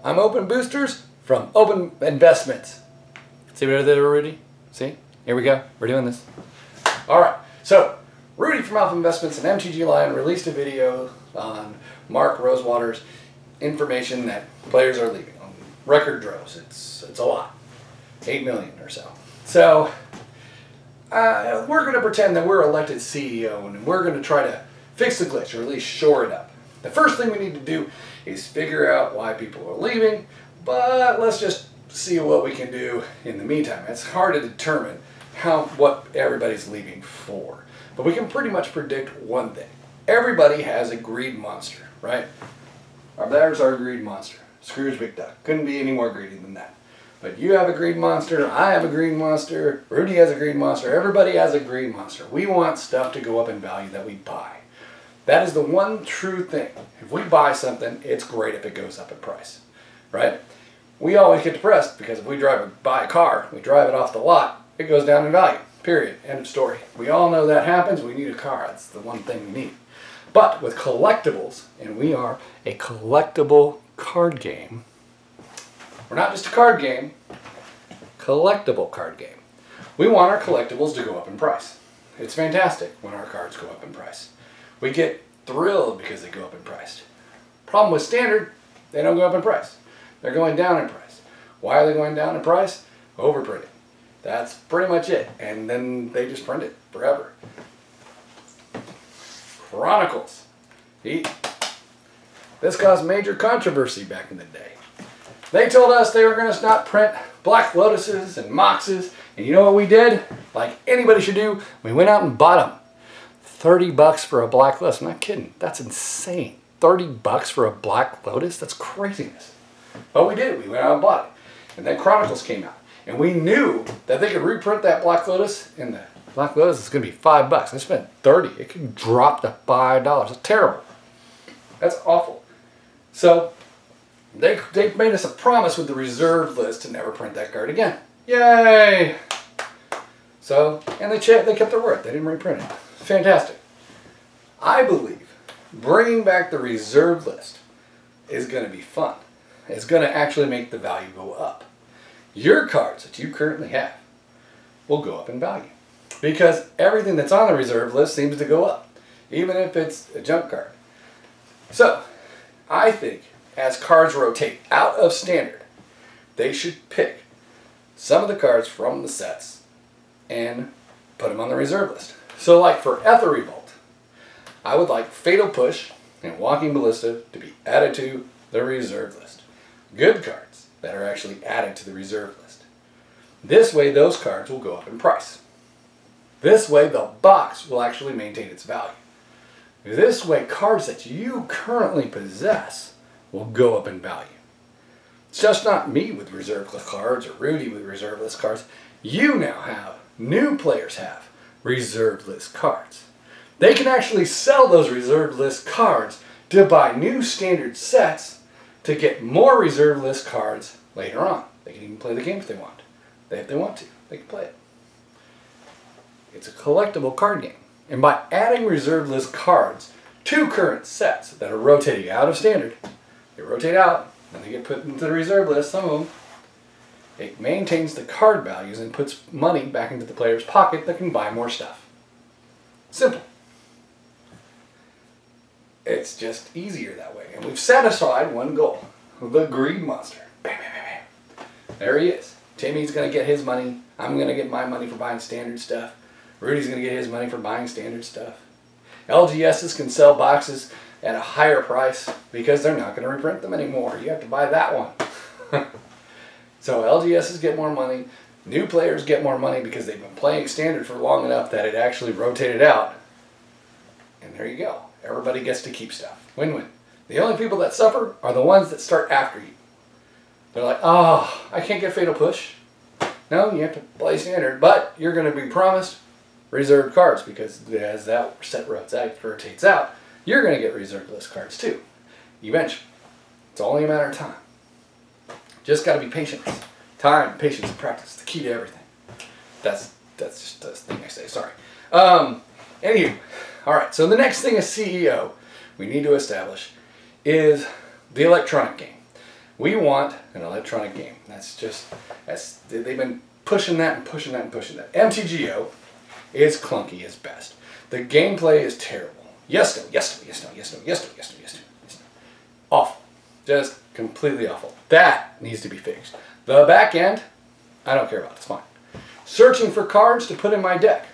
I'm Openboosters from Open Investments. See what I did there, Rudy? See? Here we go. We're doing this. Alright, so Rudy from Alpha Investments and MTG Lion released a video on Mark Rosewater's information that players are leaving on record droves. It's a lot. 8 million or so. So we're going to pretend that we're elected CEO and we're going to try to fix the glitch or at least shore it up. The first thing we need to do is figure out why people are leaving, but let's just see what we can do in the meantime. It's hard to determine what everybody's leaving for, but we can pretty much predict one thing. Everybody has a greed monster, right? There's our greed monster, Scrooge McDuck. Couldn't be any more greedy than that. But you have a greed monster, I have a greed monster, Rudy has a greed monster, everybody has a greed monster. We want stuff to go up in value that we buy. That is the one true thing. If we buy something, it's great if it goes up in price, right? We always get depressed because if we buy a car, we drive it off the lot, it goes down in value, period, end of story. We all know that happens, we need a car, that's the one thing we need. But with collectibles, and we are a collectible card game, we're not just a card game, collectible card game. We want our collectibles to go up in price. It's fantastic when our cards go up in price. We get thrilled because they go up in price. Problem with standard, they don't go up in price. They're going down in price. Why are they going down in price? Overprinting. That's pretty much it. And then they just print it forever. Chronicles. This caused major controversy back in the day. They told us they were going to not print Black Lotuses and Moxes. And you know what we did? Like anybody should do, we went out and bought them. 30 bucks for a Black Lotus. I'm not kidding. That's insane. 30 bucks for a Black Lotus? That's craziness. But we did. We went out and bought it. And then Chronicles came out. And we knew that they could reprint that Black Lotus. And the Black Lotus is going to be 5 bucks. I spent 30. It could drop to $5. That's terrible. That's awful. So they made us a promise with the reserve list to never print that card again. Yay! So, and they kept their word. They didn't reprint it. Fantastic. I believe bringing back the reserve list is going to be fun. It's going to actually make the value go up. Your cards that you currently have will go up in value because everything that's on the reserve list seems to go up, even if it's a junk card. So, I think as cards rotate out of standard, they should pick some of the cards from the sets and put them on the reserve list. So like for Ether Revolt, I would like Fatal Push and Walking Ballista to be added to the reserve list. Good cards that are actually added to the reserve list. This way those cards will go up in price. This way the box will actually maintain its value. This way cards that you currently possess will go up in value. It's just not me with reserve list cards or Rudy with reserve list cards. You now have, new players have, reserve list cards. They can actually sell those reserve list cards to buy new standard sets to get more reserve list cards later on. They can even play the game if they want. If they want to, they can play it. It's a collectible card game. And by adding reserve list cards to current sets that are rotating out of standard, they rotate out and they get put into the reserve list, some of them, it maintains the card values and puts money back into the player's pocket that can buy more stuff. Simple. It's just easier that way. And we've satisfied one goal. The greed monster. Bam, bam, bam, bam. There he is. Timmy's going to get his money. I'm going to get my money for buying standard stuff. Rudy's going to get his money for buying standard stuff. LGSs can sell boxes at a higher price because they're not going to reprint them anymore. You have to buy that one. So LGSs get more money, new players get more money because they've been playing standard for long enough that it actually rotated out. And there you go. Everybody gets to keep stuff. Win-win. The only people that suffer are the ones that start after you. They're like, oh, I can't get Fatal Push. No, you have to play standard, but you're going to be promised reserved cards because as that set rotates out, you're going to get reserved list cards too. Eventually. It's only a matter of time. Just got to be patient. Time, patience, and practice. The key to everything. That's just the thing I say. Sorry. Anywho, all right. So the next thing as CEO we need to establish is the electronic game. We want an electronic game. They've been pushing that and pushing that and pushing that. MTGO is clunky as best. The gameplay is terrible. Yes, no, yes, no, yes, no, yes, no, yes, no, yes, no, yes, no, yes, no. Awful. Just completely awful. That needs to be fixed. The back end, I don't care about. It's fine. Searching for cards to put in my deck,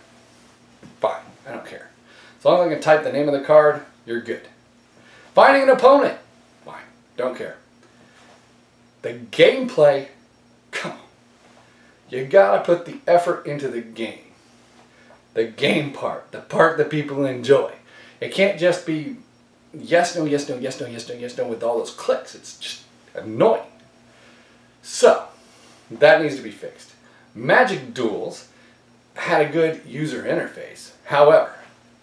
fine. I don't care. As long as I can type the name of the card, you're good. Finding an opponent, fine. Don't care. The gameplay, come on. You gotta put the effort into the game. The game part, the part that people enjoy. It can't just be yes, no, yes, no, yes, no, yes, no, yes, no with all those clicks. It's just annoying. So, that needs to be fixed. Magic Duels had a good user interface. However,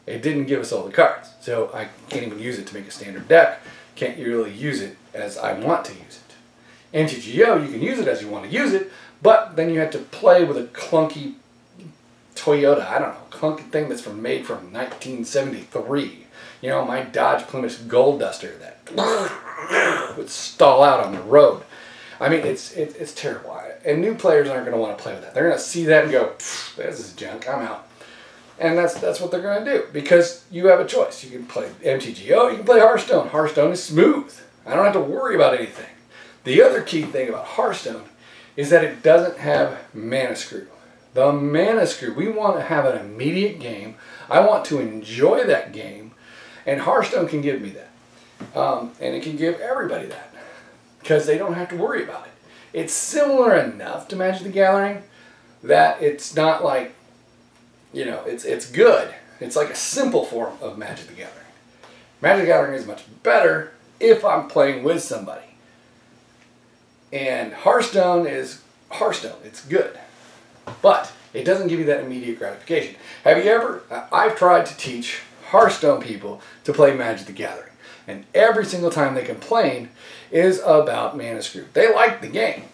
it didn't give us all the cards. So I can't even use it to make a standard deck. Can't really use it as I want to use it. MTGO, you can use it as you want to use it, but then you have to play with a clunky Toyota, I don't know, clunky thing that's made from 1973. You know, my Dodge Plymouth Gold Duster that would stall out on the road. I mean, it's terrible. And new players aren't going to want to play with that. They're going to see that and go, this is junk, I'm out. And that's what they're going to do, because you have a choice. You can play MTGO, you can play Hearthstone. Hearthstone is smooth. I don't have to worry about anything. The other key thing about Hearthstone is that it doesn't have mana screw. The mana screw, we want to have an immediate game. I want to enjoy that game, and Hearthstone can give me that. And it can give everybody that, because they don't have to worry about it. It's similar enough to Magic the Gathering that it's not like, you know, it's good. It's like a simple form of Magic the Gathering. Magic the Gathering is much better if I'm playing with somebody. And Hearthstone is Hearthstone. It's good. But it doesn't give you that immediate gratification. Have you ever, I've tried to teach Hearthstone people to play Magic the Gathering. And every single time they complain is about mana screw. They like the game.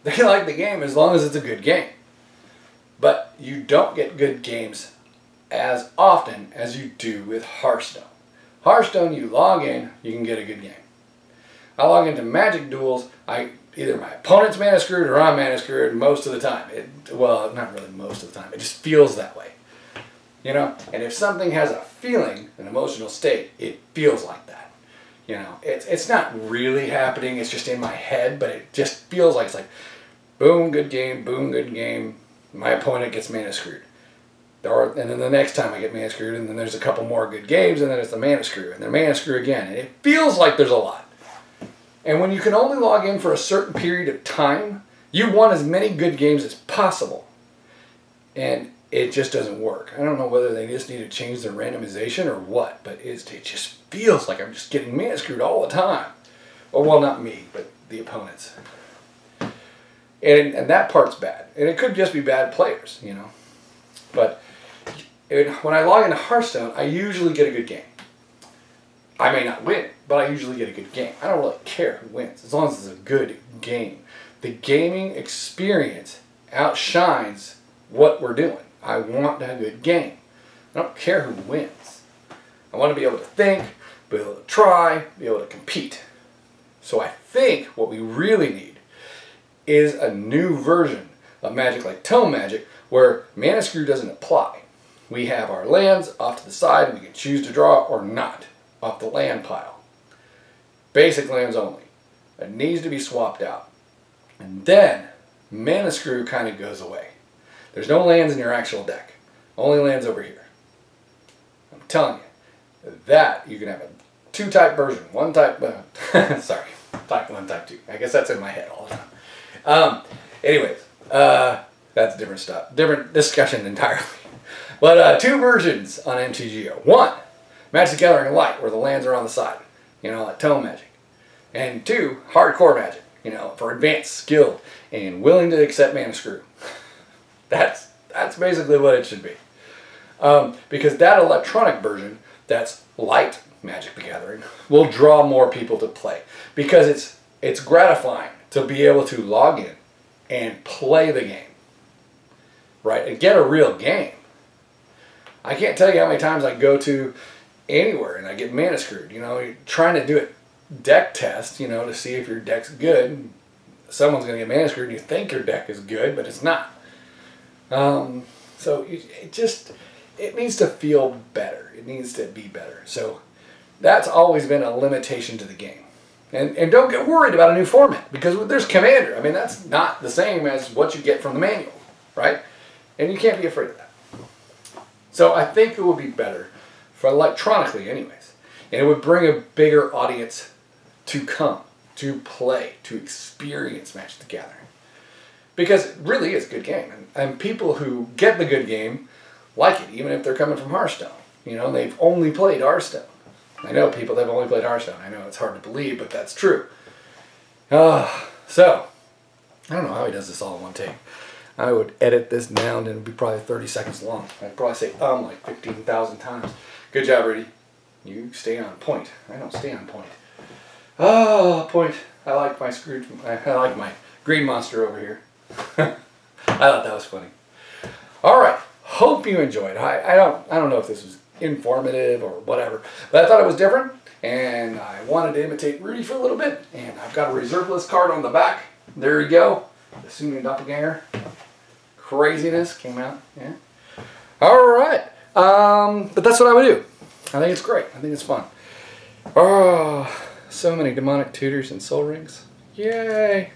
They like the game as long as it's a good game. But you don't get good games as often as you do with Hearthstone. Hearthstone, you log in, you can get a good game. I log into Magic Duels, either my opponent's mana screwed or I'm mana screwed most of the time. Well, not really most of the time. It just feels that way. You know? And if something has a feeling, an emotional state, it feels like that. You know? It's not really happening. It's just in my head, but it just feels like it's like, boom, good game, boom, good game. My opponent gets mana screwed. And then the next time I get mana screwed, and then there's a couple more good games, and then it's the mana screw, and then mana screw again. And it feels like there's a lot. And when you can only log in for a certain period of time, you want as many good games as possible. And it just doesn't work. I don't know whether they just need to change their randomization or what, but it just feels like I'm just getting mana screwed all the time. Well, not me, but the opponents. And that part's bad. And it could just be bad players, you know. But when I log into Hearthstone, I usually get a good game. I may not win, but I usually get a good game. I don't really care who wins, as long as it's a good game. The gaming experience outshines what we're doing. I want to have a good game. I don't care who wins. I want to be able to think, be able to try, be able to compete. So I think what we really need is a new version of Magic like Tome Magic where mana screw doesn't apply. We have our lands off to the side and we can choose to draw or not off the land pile. Basic lands only. It needs to be swapped out. And then mana screw kind of goes away. There's no lands in your actual deck. Only lands over here. I'm telling you, that you can have a two-type version. One type, sorry, type 1, type 2. I guess that's in my head all the time. Anyways, that's different stuff. Different discussion entirely. But two versions on MTGO. One, Magic the Gathering Light, where the lands are on the side. You know, like Tome Magic. And two, Hardcore Magic. You know, for advanced, skilled, and willing to accept mana screw. That's basically what it should be. Because that electronic version, that's light Magic the Gathering, will draw more people to play. Because it's gratifying to be able to log in and play the game. Right? And get a real game. I can't tell you how many times I go to anywhere and I get mana screwed. You know, you're trying to do it deck test, you know, to see if your deck's good. Someone's going to get mana screwed and you think your deck is good, but it's not. So it needs to feel better. It needs to be better. So that's always been a limitation to the game. And don't get worried about a new format, because there's Commander. I mean, that's not the same as what you get from the manual, right? And you can't be afraid of that. So I think it would be better for electronically anyways. And it would bring a bigger audience to come, to play, to experience Magic the Gathering. Because it really is a good game. And people who get the good game like it, even if they're coming from Hearthstone. You know, they've only played Hearthstone. I know people that have only played Hearthstone. I know it's hard to believe, but that's true. So, I don't know how he does this all in one take. I would edit this down and it would be probably 30 seconds long. I'd probably say like 15,000 times. Good job, Rudy. You stay on point. I don't stay on point. Point. I like my Scrooge. I like my green monster over here. I thought that was funny. All right. Hope you enjoyed. I don't know if this was informative or whatever, but I thought it was different, and I wanted to imitate Rudy for a little bit. And I've got a reserve list card on the back. There you go. The Sunni Doppelganger. Craziness came out. Yeah. All right. But that's what I would do. I think it's great. I think it's fun. Oh, so many demonic tutors and soul rings. Yay.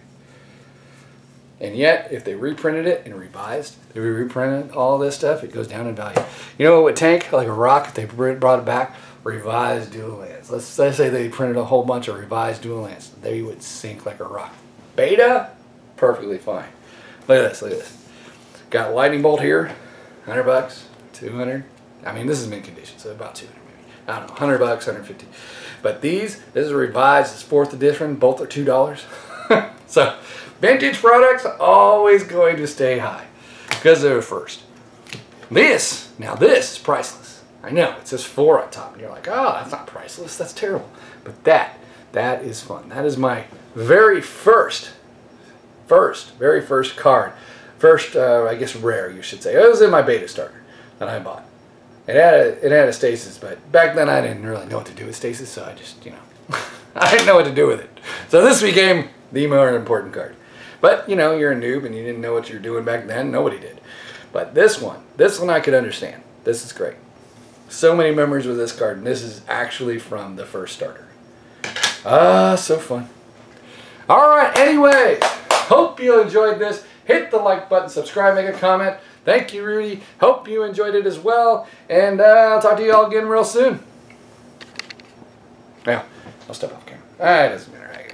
And yet, if they reprinted it and revised, if we reprinted all this stuff, it goes down in value. You know what would tank? Like a rock, if they brought it back, revised dual lands. Let's say they printed a whole bunch of revised dual lands. They would sink like a rock. Beta? Perfectly fine. Look at this, look at this. Got lightning bolt here, $100, 200. I mean, this is mint condition, so about 200 maybe. I don't know, $100, 150. But this is revised, it's 4th edition, both are $2. So, vintage products are always going to stay high because they're first. This is priceless. I know, it says 4 on top, and you're like, oh, that's not priceless, that's terrible. But that is fun. That is my very first card. First, I guess rare, you should say. It was in my beta starter that I bought. It had a stasis, but back then I didn't really know what to do with stasis, so I just, you know, I didn't know what to do with it. So this became the more important card. But, you know, you're a noob and you didn't know what you were doing back then. Nobody did. But this one I could understand. This is great. So many memories with this card, and this is actually from the first starter. So fun. All right, anyway, hope you enjoyed this. Hit the like button, subscribe, make a comment. Thank you, Rudy. Hope you enjoyed it as well. And I'll talk to you all again real soon. Now, I'll step off camera. It doesn't matter.